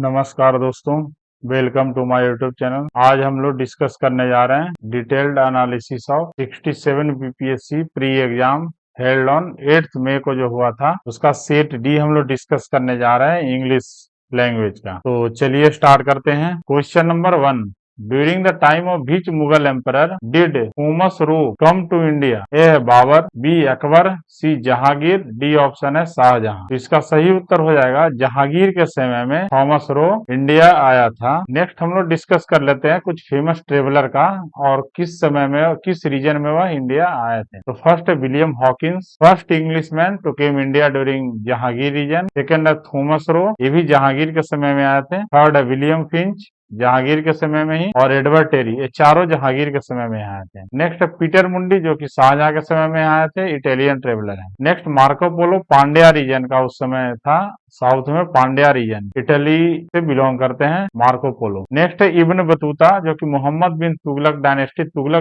नमस्कार दोस्तों, welcome to my YouTube channel. आज हम लोग डिस्कस करने जा रहे हैं detailed analysis of 67 BPSC pre exam held on 8 मई को जो हुआ था उसका सेट डी हम लोग डिस्कस करने जा रहे हैं इंग्लिश लैंग्वेज का। तो चलिए स्टार्ट करते हैं। Question number 1, during the time of which Mughal emperor did Thomas Roe come to India? A है Babur, B Akbar, C Jahangir, D option है शाहजहां। तो इसका सही उत्तर हो जाएगा जहांगीर के समय में थॉमस रो इंडिया आया था। नेक्स्ट हम लोग डिस्कस कर लेते हैं कुछ फेमस ट्रेवलर का और किस समय में और किस रीजन में वह इंडिया आए थे। तो फर्स्ट है William Hawkins, first Englishman to came India during Jahangir reign. Second है थॉमस रो, ये भी जहांगीर के समय में आए थे। थर्ड है विलियम फिंच, जहांगीर के समय में ही। और एडवर्ड टेरी, ये चारों जहांगीर के समय में आए थे। नेक्स्ट है पीटर मुंडी जो कि शाहजहां के समय में आए थे, इटालियन ट्रेवलर है। Next Marco Polo, Pandya reign का उस समय था, साउथ में पांड्या रीजन, इटली से बिलोंग करते हैं मार्को पोलो। नेक्स्ट है इब्न बतूता जो कि मोहम्मद बिन तुगलक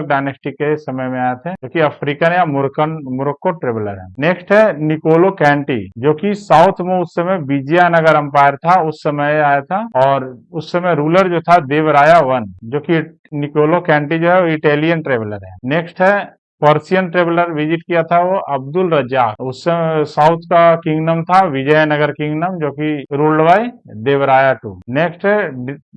डायनेस्टी के समय में आए थे, जो कि अफ्रीकन या मोरक्को ट्रेवलर है। नेक्स्ट है निकोलो कैंटी जो कि साउथ में उस समय विजयनगर अंपायर था, उस समय आया था। और उस समय रूलर जो था देवराया वन, जो कि निकोलो कैंटी जो है इटालियन ट्रेवलर है। नेक्स्ट है पर्शियन ट्रेवलर विजिट किया था वो अब्दुल रज्जाक, उस समय साउथ का किंगडम था विजयनगर किंगडम, जो कि रूल्ड बाय देवराया टू। नेक्स्ट है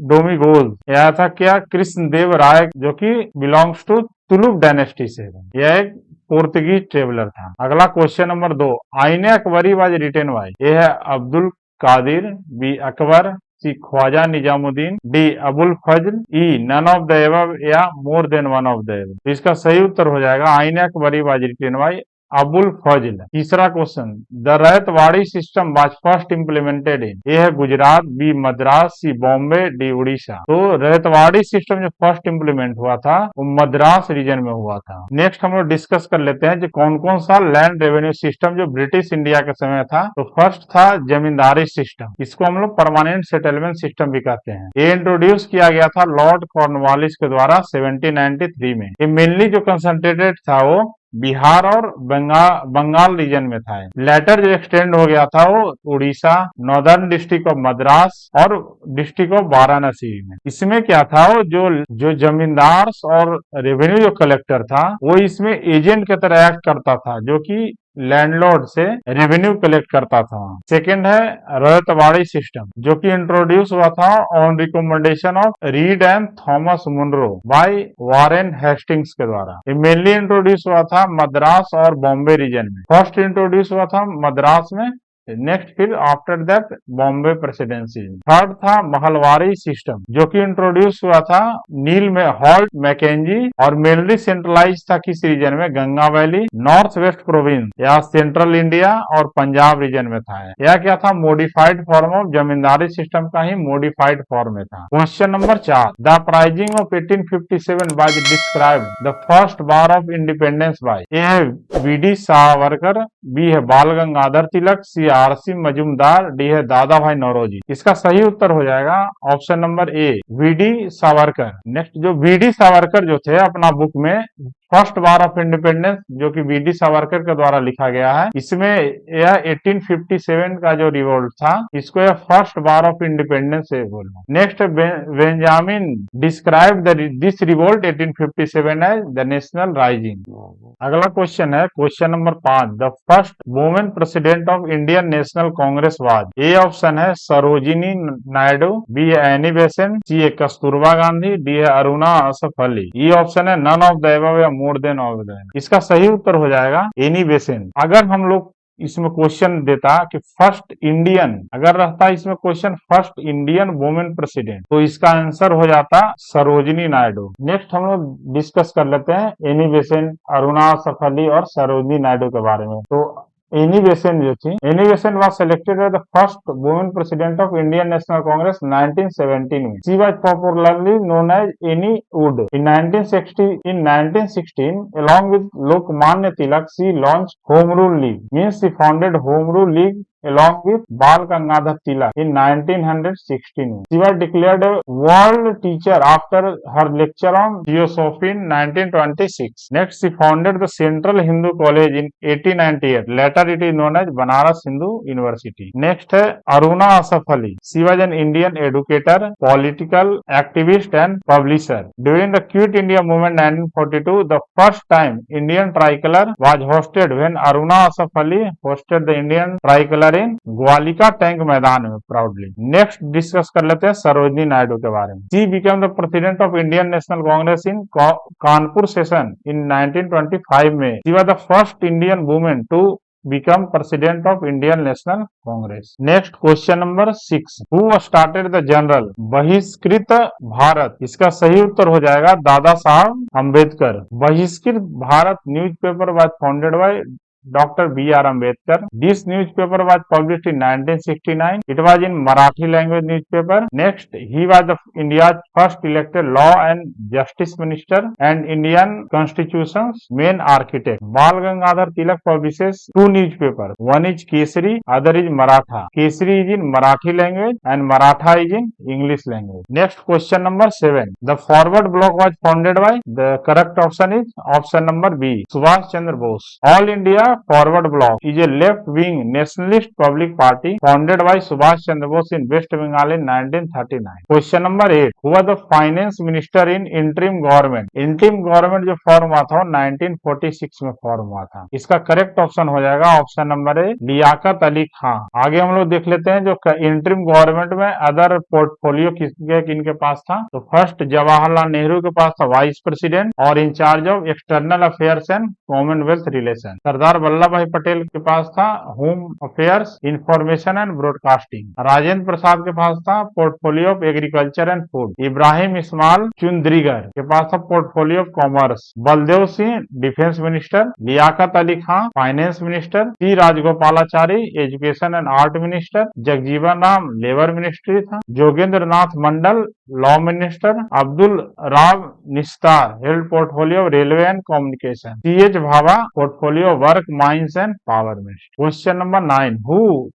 डोमिगोज, यह था क्या कृष्ण देव राय जो कि बिलोंग्स टू तुलुक डायनेस्टी से, यह एक पोर्तुगीज ट्रेवलर था। अगला क्वेश्चन नंबर 2, आईने अकबरी वाज रिटेन बाय? यह है Abdul Qadir, B Akbar, C Khwaja Nizamuddin, D Abul Fazl, E none of the above या more than one of the above. इसका सही उत्तर हो जाएगा Aine Akbari was written by Abul Fazl. तीसरा question, the Ryotwari system was first implemented in? A है Gujarat, B Madras, C Bombay, D Orissa. तो रैयतवाड़ी सिस्टम जो फर्स्ट इम्प्लीमेंट हुआ था वो मद्रास रीजन में हुआ था। नेक्स्ट हम लोग डिस्कस कर लेते हैं कि कौन कौन सा लैंड रेवेन्यू सिस्टम जो ब्रिटिश इंडिया के समय था। तो फर्स्ट था जमींदारी सिस्टम, इसको हम लोग परमानेंट सेटलमेंट सिस्टम भी कहते हैं। ये इंट्रोड्यूस किया गया था लॉर्ड कॉर्नवालिस के द्वारा 1793 में। ये मेनली जो कंसंट्रेटेड था वो बिहार और बंगाल रीजन में था। लेटर जो एक्सटेंड हो गया था वो Orissa, northern district of Madras और डिस्ट्रिक्ट ऑफ वाराणसी में। इसमें क्या था, वो जो जमींदार और रेवेन्यू जो कलेक्टर था वो इसमें एजेंट की तरह एक्ट करता था, जो कि लैंडलॉर्ड से रेवेन्यू कलेक्ट करता था। सेकेंड है रैयतवाड़ी सिस्टम जो कि इंट्रोड्यूस हुआ था on recommendation of Reid and Thomas Munro by Warren Hastings के द्वारा। ये मेनली इंट्रोड्यूस हुआ था मद्रास और बॉम्बे रीजन में। फर्स्ट इंट्रोड्यूस हुआ था मद्रास में, नेक्स्ट फिर after that Bombay presidency. Third था महलवारी सिस्टम जो कि इंट्रोड्यूस हुआ था नील में हॉल्ट मैकेंजी और मेनली सेंट्रलाइज था किस रीजन में? Ganga valley, north west province या सेंट्रल इंडिया और पंजाब रीजन में था। यह क्या था? Modified form of zamindari system का ही मॉडिफाइड फॉर्म में था। Question number 4, the uprising of 1857 was described the first war of independence by? A है वी.डी. सावरकर, बी है बाल गंगाधर तिलक, सी आर.सी. मजूमदार, डी है दादा भाई नौरोजी। इसका सही उत्तर हो जाएगा ऑप्शन नंबर ए, वी.डी. सावरकर। नेक्स्ट जो वी.डी. सावरकर जो थे अपना बुक में फर्स्ट वार ऑफ इंडिपेंडेंस जो कि वी.डी. सावरकर के द्वारा लिखा गया है, इसमें यह 1857 का जो रिवोल्ट था इसको यह फर्स्ट वार ऑफ इंडिपेंडेंस से बोला। Next Benjamin describe this revolt 1857 as the national rising. अगला क्वेश्चन है question number 5, the first women president of Indian National Congress was? A option है सरोजिनी नायडू, बी है एनी बेसेंट, सी है Kasturba Gandhi, D है Aruna Asaf Ali. E option है none of the above या more then of the. इसका सही उत्तर हो जाएगा एनी बेसेंट। अगर हम लोग इसमें क्वेश्चन देता कि फर्स्ट इंडियन, अगर रहता इसमें question first Indian women president, तो इसका आंसर हो जाता सरोजिनी नायडू। नेक्स्ट हम लोग डिस्कस कर लेते हैं एनी बेसेंट, अरुणा असफ अली और सरोजिनी नायडू के बारे में। तो एनी बेसेंट जो थी, Annie Besant was selected as the first women president of Indian National Congress 1917 में। She was popularly known as Annie Wood. In 1916 along with Lokmanya Tilak she launch home rule league, means she founded home rule league along with Bal Gangadhar Tilak in 1916. She was declared a world teacher after her lecture on Theosophy in 1926. Next, she founded the Central Hindu College in 1898. Later, it is known as Banaras Hindu University. Next है Aruna Asaf Ali. She was an Indian educator, political activist, and publisher. During the Quit India movement 1942, the first time Indian tricolor was hosted when Aruna Asaf Ali hosted the Indian tricolor in Gwalika tank Maidan में proudly. Next discuss कर लेते हैं सरोजनी नायडू के बारे में. She became the president of Indian National Congress in Kanpur session in 1925 में. She was the first Indian woman to become president of Indian National Congress. Next question number 6. Who started the general बहिष्कृत भारत? इसका सही उत्तर हो जाएगा दादा साहब अम्बेडकर. बहिष्कृत Bharat newspaper was founded by Dr. B.R. Ambedkar. This newspaper was published in 1969. It was in Marathi language newspaper. Next, he was India's first elected law and justice minister and Indian constitution's main architect. Bal Gangadhar Tilak publishes two newspapers. One is Kesari, other is Maratha. Kesari is in Marathi language and Maratha is in English language. Next, question number 7. The forward bloc was founded by, the correct option is option number B, Subhash Chandra Bose. All India Forward Bloc is a left-wing nationalist public party founded by Subhash Chandra Bose in West Bengal in 1939. Question number 8. Who was the finance minister in interim government? Interim government जो form हुआ था 1946 में form हुआ था. इसका correct option हो जाएगा option number A, Liaquat Ali Khan. आगे हम लोग देख लेते हैं जो इंटरिम गवर्नमेंट में अदर पोर्टफोलियो किनके पास था. तो फर्स्ट जवाहरलाल नेहरू के पास था वाइस प्रेसिडेंट और in charge of external affairs and commonwealth relation. Sardar Vallabh bhai Patel के पास था home affairs, information and broadcasting. Rajendra Prasad के पास था portfolio of agriculture and food. Ibrahim Ismail Chundrigar के पास था portfolio of commerce. Baldev Singh defence minister. Liaquat Ali Khan finance minister. C Rajagopalachari education and art minister. Jagjivan Ram labour ministry था. Jogendra Nath Mandal law minister. Abdul Rao Nishtar held portfolio of railway and communication. C H Bhabha portfolio work mines and power minister. Question number 9. Who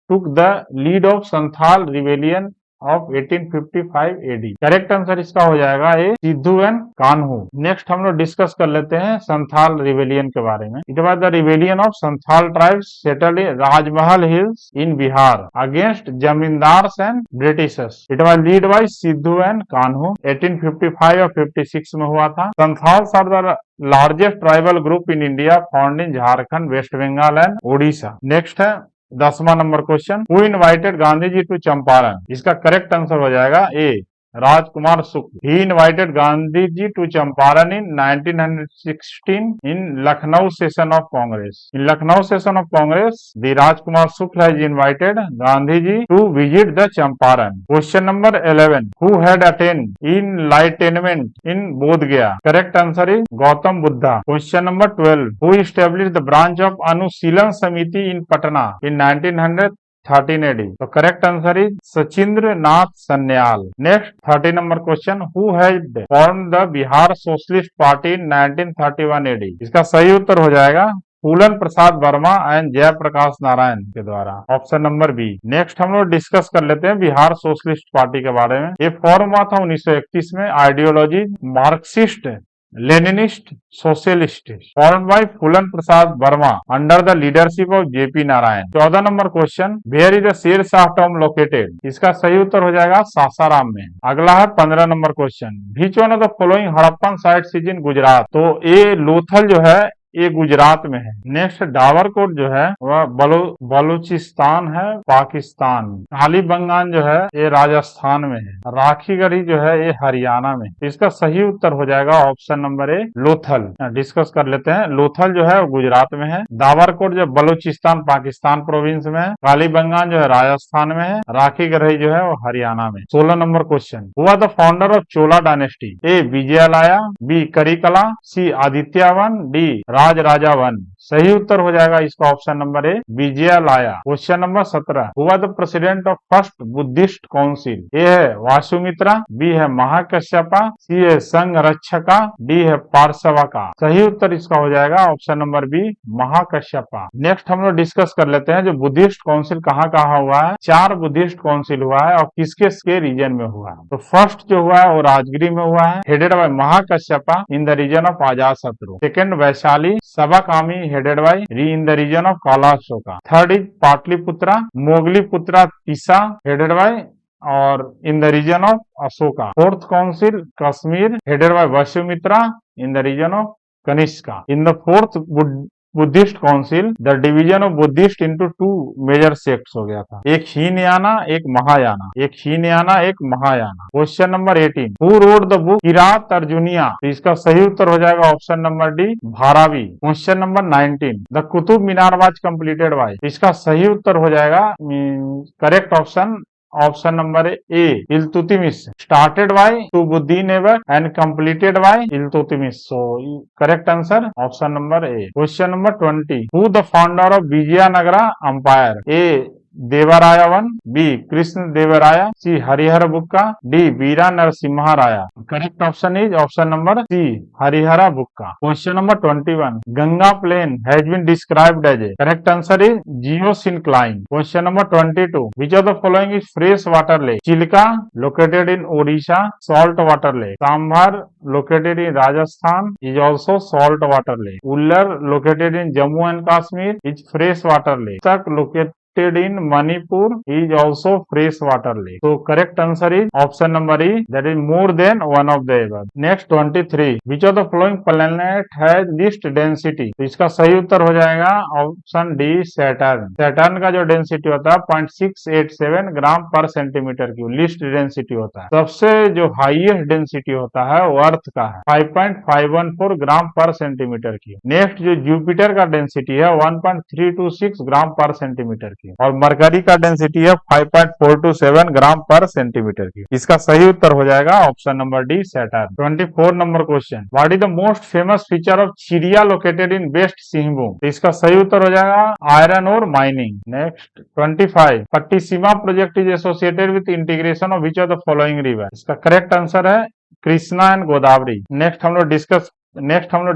took the lead of Santhal rebellion of 1855 AD. Correct answer इसका हो जाएगा A, Sidhu and Kanhu. Next हम लोग discuss कर लेते हैं Santhal rebellion के बारे में. It was the rebellion of Santhal tribes settled in Rajmahal hills in Bihar against zamindars and Britishers. It was lead by Sidhu and Kanhu. 1855 और 56 में हुआ था. Santhals are the largest tribal group in India found in Jharkhand, West Bengal and Odisha. Next है 10वां number question. Who invited Gandhi ji to Champaran? इसका correct answer हो जाएगा A, Rajkumar Shukla. He invited Gandhi ji to Champaran in 1916 in Lucknow session of Congress. In Lucknow session of Congress the Rajkumar Shukla has invited Gandhi ji to visit the Champaran. Question number 11. Who had attain enlightenment in Bodh Gaya? Correct answer is Gautam Buddha. Question number 12. Who established the branch of Anushilan Samiti in Patna in 1913 AD? तो correct answer is Sachindra Nath Sanyal. Next 30 number question. Who had formed the Bihar socialist party in 1931 AD? इसका सही उत्तर हो जाएगा फूलन Prasad Verma and Jayaprakash Narayan के द्वारा. Option number B. Next हम लोग डिस्कस कर लेते हैं बिहार सोशलिस्ट पार्टी के बारे में. ये फॉर्म हुआ था 1931 में. Ideology Marxist Leninist socialist. Form by Phulan Prasad Verma under the leadership of JP Narayan. 14 number question. Where is the Sher Shah Tom located? इसका सही उत्तर हो जाएगा सासाराम में. अगला है 15 number question. Which one of the following Harappan sites is in Gujarat? तो ये लोथल जो है ये गुजरात में है. नेक्स्ट डावरकोट जो है वह बलूचिस्तान है, पाकिस्तान. कालीबंगान जो है ये राजस्थान में है. राखीगढ़ी जो है ये हरियाणा में. इसका सही उत्तर हो जाएगा ऑप्शन नंबर ए, लोथल. डिस्कस कर लेते हैं. लोथल जो है वो गुजरात में है. दावरकोट जो बलूचिस्तान पाकिस्तान प्रोविंस में है. कालीबंगान जो है राजस्थान में है. राखीगढ़ी जो है वो हरियाणा में. 16 number question. Who was the founder of Chola dynasty? A Vijayalaya, B Karikala, C Aditya one, D Raja Raja one. सही उत्तर हो जाएगा इसका option number A, Vijayalaya. Question number 17, who was the president of first Buddhist council? A है वासुमित्रा, बी है महाकश्यपा, सी है संघरक्षका, डी है पार्श्वका। सही उत्तर इसका हो जाएगा option number B, Mahakashyapa. Next हम लोग डिस्कस कर लेते हैं जो बुद्धिस्ट काउंसिल कहाँ कहाँ हुआ है। 4 बुद्धिस्ट काउंसिल हुआ है और किसके रीजन में हुआ है। तो फर्स्ट जो हुआ है वो राजगिरी में हुआ है, headed by Mahakashyapa in the region of Ajatashatru. Second Vaishali Sabakami, headed by in the region of Kalashoka. Third is Pataliputra Moggaliputta Tissa, headed by और in the region of Ashoka. Fourth council Kashmir, headed by Vasumitra in the region of Kanishka. In the fourth Buddhist council the division of Buddhist into 2 major sects हो गया था, एक हीनयाना एक महायाना, एक हीनयाना एक Mahayana. Question number 18, who wrote the book Kirat Arjuniya? तो इसका सही उत्तर हो जाएगा option number D, Bharavi. Question number 19, the Qutub Minar was completed by? इसका सही उत्तर हो जाएगा correct option number A, Iltutmish. Started by Qutbuddin Aibak and completed by Iltutmish. So correct answer option number A. Question number 20, who the founder of Vijayanagara empire? A Devaraya one, B Krishna Devaraya, C Harihar Bukka, D Veera Narasimha Raya. Correct option is option number C, Harihara Bukka. Question number 21, Ganga plain has been described as a? Correct answer is geosyncline. Question number 22, which of the following is fresh water lake? Chilka located in Odisha, salt water lake. Sambhar located in Rajasthan is also salt water lake. Ullar located in Jammu and Kashmir is fresh water lake. Sak located in Manipur is also fresh water lake. So correct answer is option number E, that is more than one of the above. Next 23, which of the following planet has least density? तो इसका सही उत्तर हो जाएगा option D, Saturn. Saturn का जो density होता है 0.687 ग्राम पर सेंटीमीटर क्यूब, लिस्ट डेंसिटी होता है। सबसे जो हाईएस्ट डेंसिटी होता है वो अर्थ का है 5.514 ग्राम पर सेंटीमीटर क्यूब। नेक्स्ट जो जुपिटर का डेंसिटी है 1.326 ग्राम पर सेंटीमीटर क्यूब और मरकरी का डेंसिटी है 5.427 ग्राम पर सेंटीमीटर क्यूब। इसका सही उत्तर हो जाएगा option number D, Saturn. 24 number question, what is the most famous feature of Chiria located in West Singhbhum? तो इसका सही उत्तर हो जाएगा iron ore mining. Next 25, Pattiseema project is associated with integration of which of the following river? इसका correct answer है Krishna and Godavari. Next हम लोग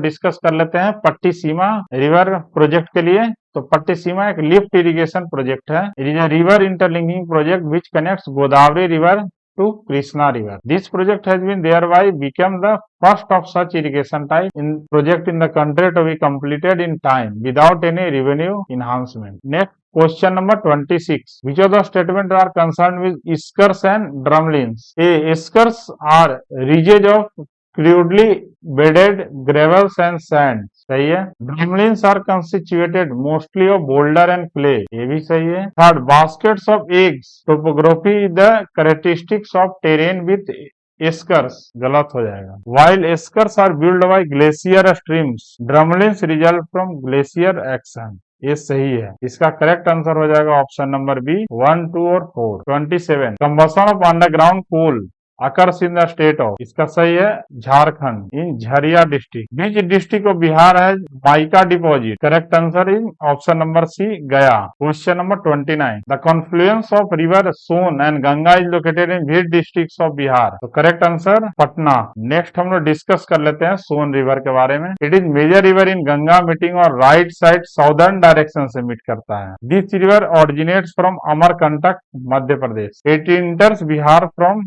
डिस्कस कर लेते हैं पट्टिसीमा रिवर प्रोजेक्ट के लिए। तो पट्टिसीमा एक लिफ्ट इरिगेशन प्रोजेक्ट है। It is a river interlinking project which connects Godavari river to Krishna River. This project has been thereby become the first of such irrigation type in project in the country to be completed in time without any revenue enhancement. Next question number 26. Which of the statements are concerned with eskers and drumlins? A. Eskers are ridges of crudely bedded gravels and sands. सही है। Drumlins are constituted mostly of boulder and clay, ये भी सही है। Third, baskets of eggs topography the characteristics of terrain with eskers, गलत हो जाएगा। While eskers are build by glacier streams, drumlins result from glacier action, ये सही है। इसका करेक्ट आंसर हो जाएगा ऑप्शन नंबर बी, 1, 2 और 4। 27, combustion of underground coal occurs in the state of, इसका सही है झारखंड, इन झरिया डिस्ट्रिक्ट। बीच डिस्ट्रिक्ट ऑफ बिहार है mica deposit, correct answer is option number C, Gaya. Question number 29, the confluence of river Son and Ganga is located in which district of Bihar? तो correct answer Patna. Next हम लोग discuss कर लेते हैं सोन रिवर के बारे में। It is major river in Ganga meeting और राइट साइड साउदर्न डायरेक्शन से मीट करता है। This river originates from Amarkantak Madhya Pradesh. It enters Bihar from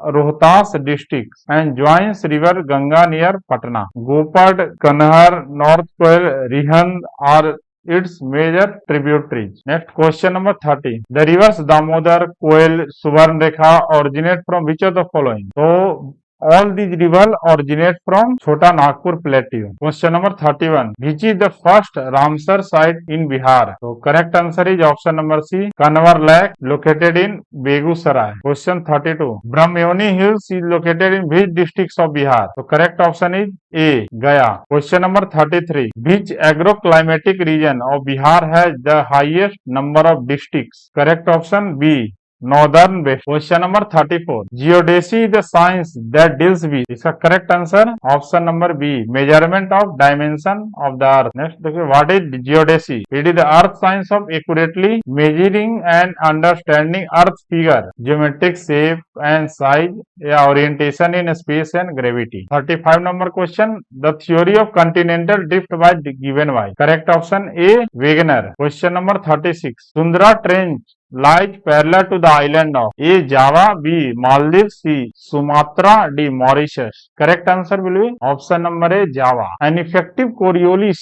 Rohtas district and joins river Ganga near Patna. Gopad, Kanhar, north Koel, Rihand are its major tributaries. Next question number 30. The rivers Damodar, Koel, Subarnrekha originate from which of the following? So all these rivers originate from Chota Nagpur Plateau. Question number 31. Which is the first Ramsar site in Bihar? So correct answer is option number C, Kanwar Lake, located in Begusarai. Question 32. Brahmayoni Hills is located in which districts of Bihar? So correct option is A, Gaya. Question number 33. Which agroclimatic region of Bihar has the highest number of districts? Correct option B, northern west. Question number 34, geodesy the science that deals with, इसका correct answer option number B, measurement of dimension of the earth. Next देखिए, what is geodesy? It is the earth science of accurately measuring and understanding earth figure, geometric shape and size या orientation in space and gravity. 35 number question, the theory of continental drift by given by, correct option A, Wegener. Question number 36, Sundara trench lies parallel to the island of A. Java, B. Maldives, C. Sumatra, D. Mauritius. Correct answer will be option number A, Java. An effective Coriolis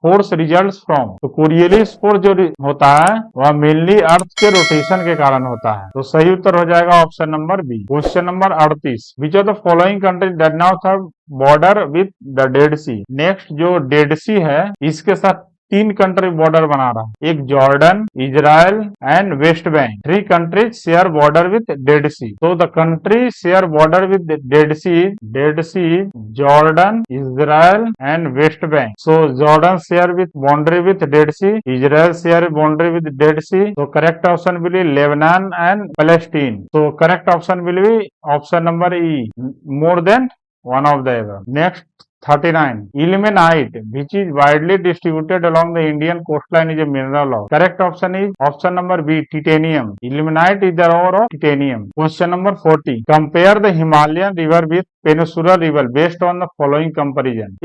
force results from, तो Coriolis force जो होता है वह mainly अर्थ के rotation के कारण होता है, तो सही उत्तर हो जाएगा option number B. Question number 38, which of the following country does not have border with the Dead Sea. Next जो डेड सी है इसके साथ 3 कंट्री बॉर्डर बना रहा है, एक Jordan, Israel and West Bank. 3 countries share border with Dead Sea, तो the country share border with Dead Sea, Jordan, Israel and West Bank. So Jordan share with boundary with Dead Sea, Israel share boundary with Dead Sea, तो correct option will be Lebanon and Palestine. तो correct option will be option number E, more than one of the above. Next 39, ilmenite which is widely distributed along the Indian coastline is a mineral of, correct option is option number B, titanium. Ilmenite is the ore of titanium. Question number 40, compare the Himalayan river with Peninsula river based on the following comparison.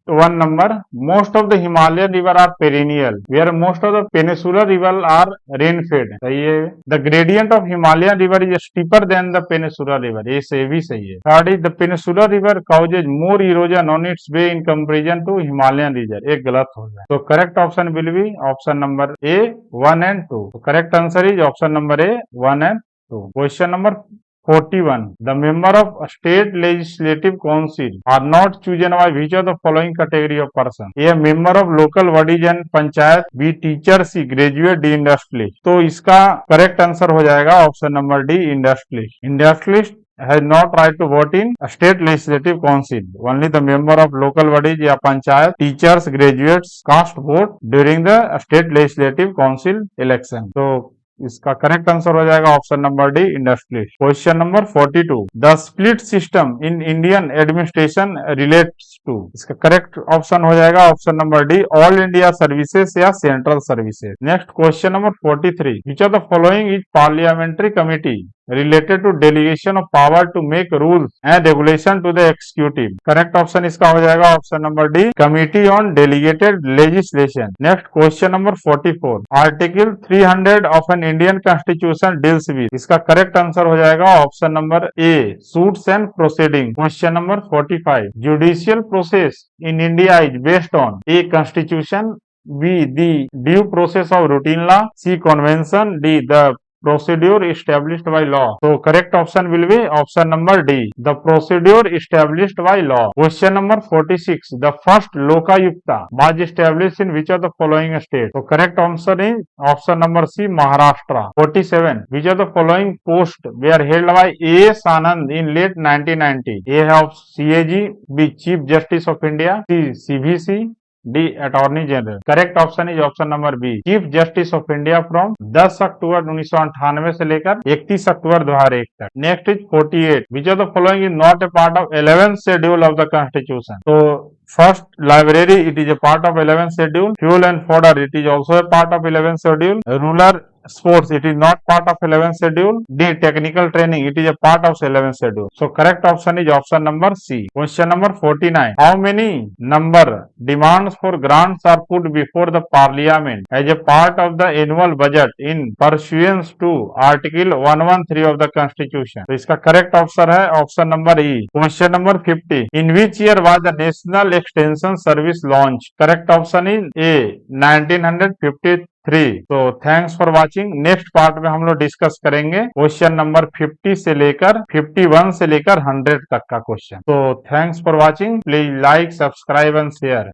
One number, most of the Himalayan river are perennial, where most of the Peninsula river are rain-fed. सही है। The gradient of Himalayan river is steeper than the Peninsula river. ये भी सही है। Third is the Peninsula river causes more erosion on its way in comparison to Himalayan region. एक गलत हो जाए, तो correct option will be option number A, 1 and 2. So correct answer is option number A, 1 and 2. Question number 41, the member of a state legislative council are not chosen by which of the following category of person? A member of local bodies and panchayat, B teacher, C graduate, D industrialist। तो इसका correct answer हो जाएगा option number D, industrialist. Industrialist has not right to vote in a state legislative council. Only the member of local bodies या panchayat, teachers, graduates cast vote during the state legislative council election. तो इसका correct answer हो जाएगा option number D, industrialist. Question number 42, the split system in Indian administration relates to, इसका correct option हो जाएगा option number D, all India services या central services. Next question number 43, which of the following is parliamentary committee related to delegation of power to make rules and regulation to the executive? Correct option इसका हो जाएगा option number D, committee on delegated legislation. Next question number 44, article 300 of an Indian constitution deals with, इसका correct answer हो जाएगा option number A, suits and proceeding. Question number 45, judicial process in India is based on A constitution, B the due process of routine law, C convention, D the procedure established by law. So correct option will be option number D, the procedure established by law. Question number 46, the first Lokayukta was established in which of the following states? So correct answer is option number C, Maharashtra. 47, which of the following posts were held by A.S. Anand in late 1990? A of CAG, B Chief Justice of India, C CVC, D attorney general. Correct option is option number B, chief justice of India from 10 October 1998 से लेकर 31 October 2001 तक। Next is 48, which of the following is not a part of 11th schedule of the constitution? तो first, library, it is a part of 11th schedule. Fuel and fodder, it is also a part of 11th schedule. Rural sports, it is not part of 11th schedule. D technical training, it is a part of 11th schedule. So correct option is option number C. Question number 49, how many number demands for grants are put before the parliament as a part of the annual budget in pursuance to article 113 of the constitution? तो इसका correct option है option number E. Question number 50, in which year was the national extension service launched? Correct option is A, 1953। तो thanks for watching. Next part में हम लोग discuss करेंगे question number 50 से लेकर 51 से लेकर 100 तक का क्वेश्चन। तो thanks for watching, please like, subscribe and share.